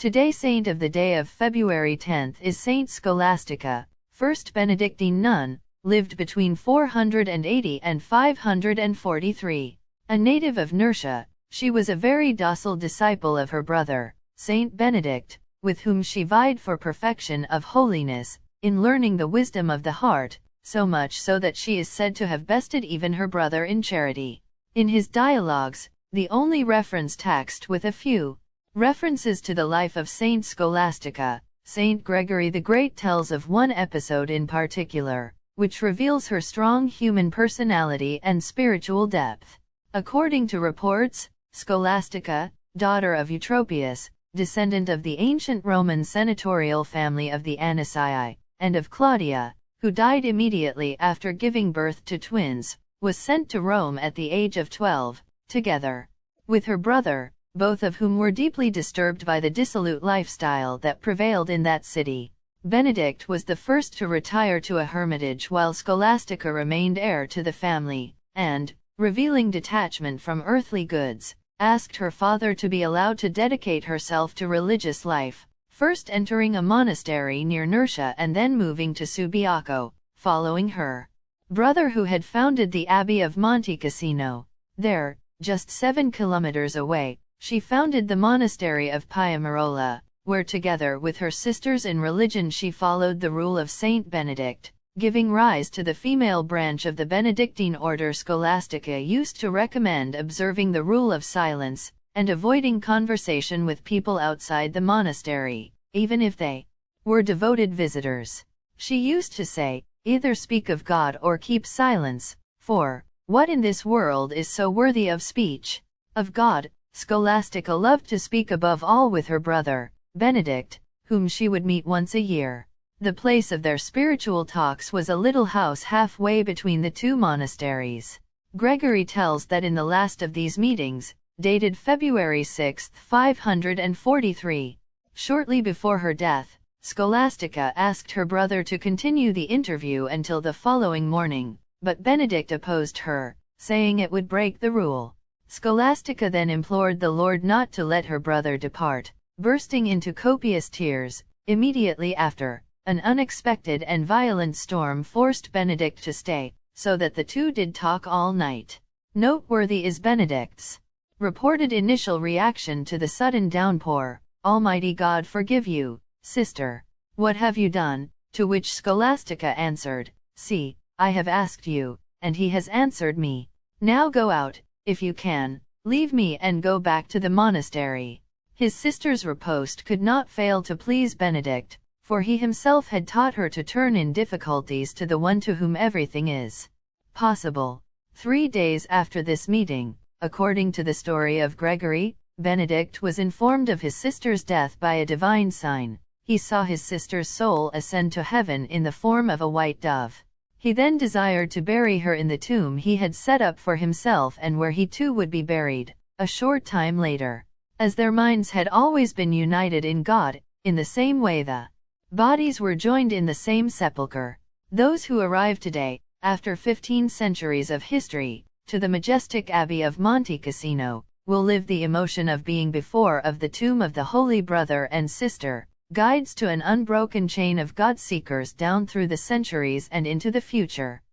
Today saint of the day of February 10 is Saint Scholastica, first Benedictine nun, lived between 480 and 543. A native of Nursia, she was a very docile disciple of her brother, Saint Benedict, with whom she vied for perfection of holiness, in learning the wisdom of the heart, so much so that she is said to have bested even her brother in charity. In his dialogues, the only reference text with a few references to the life of Saint Scholastica, Saint Gregory the Great tells of one episode in particular, which reveals her strong human personality and spiritual depth. According to reports, Scholastica, daughter of Eutropius, descendant of the ancient Roman senatorial family of the Anisaii, and of Claudia, who died immediately after giving birth to twins, was sent to Rome at the age of 12, together with her brother, both of whom were deeply disturbed by the dissolute lifestyle that prevailed in that city. Benedict was the first to retire to a hermitage while Scholastica remained heir to the family, and, revealing detachment from earthly goods, asked her father to be allowed to dedicate herself to religious life, first entering a monastery near Nursia and then moving to Subiaco, following her brother who had founded the Abbey of Monte Cassino. There, just 7 kilometers away, she founded the monastery of Piumarola, where together with her sisters in religion she followed the rule of Saint Benedict, giving rise to the female branch of the Benedictine order. Scholastica used to recommend observing the rule of silence, and avoiding conversation with people outside the monastery, even if they were devoted visitors. She used to say, either speak of God or keep silence, for what in this world is so worthy of speech? Of God, Scholastica loved to speak above all with her brother, Benedict, whom she would meet once a year. The place of their spiritual talks was a little house halfway between the two monasteries. Gregory tells that in the last of these meetings, dated February 6, 543, shortly before her death, Scholastica asked her brother to continue the interview until the following morning, but Benedict opposed her, saying it would break the rule. Scholastica then implored the Lord not to let her brother depart, bursting into copious tears. Immediately after, an unexpected and violent storm forced Benedict to stay, so that the two did talk all night. Noteworthy is Benedict's reported initial reaction to the sudden downpour: "Almighty God forgive you, sister. What have you done?" To which Scholastica answered, "See, I have asked you, and he has answered me. Now go out, if you can, leave me and go back to the monastery." His sister's riposte could not fail to please Benedict, for he himself had taught her to turn in difficulties to the one to whom everything is possible. 3 days after this meeting, according to the story of Gregory, Benedict was informed of his sister's death by a divine sign. He saw his sister's soul ascend to heaven in the form of a white dove. He then desired to bury her in the tomb he had set up for himself and where he too would be buried, a short time later. As their minds had always been united in God, in the same way the bodies were joined in the same sepulchre. Those who arrive today, after 15 centuries of history, to the majestic Abbey of Monte Cassino, will live the emotion of being before of the tomb of the holy brother and sister, guides to an unbroken chain of God-seekers down through the centuries and into the future.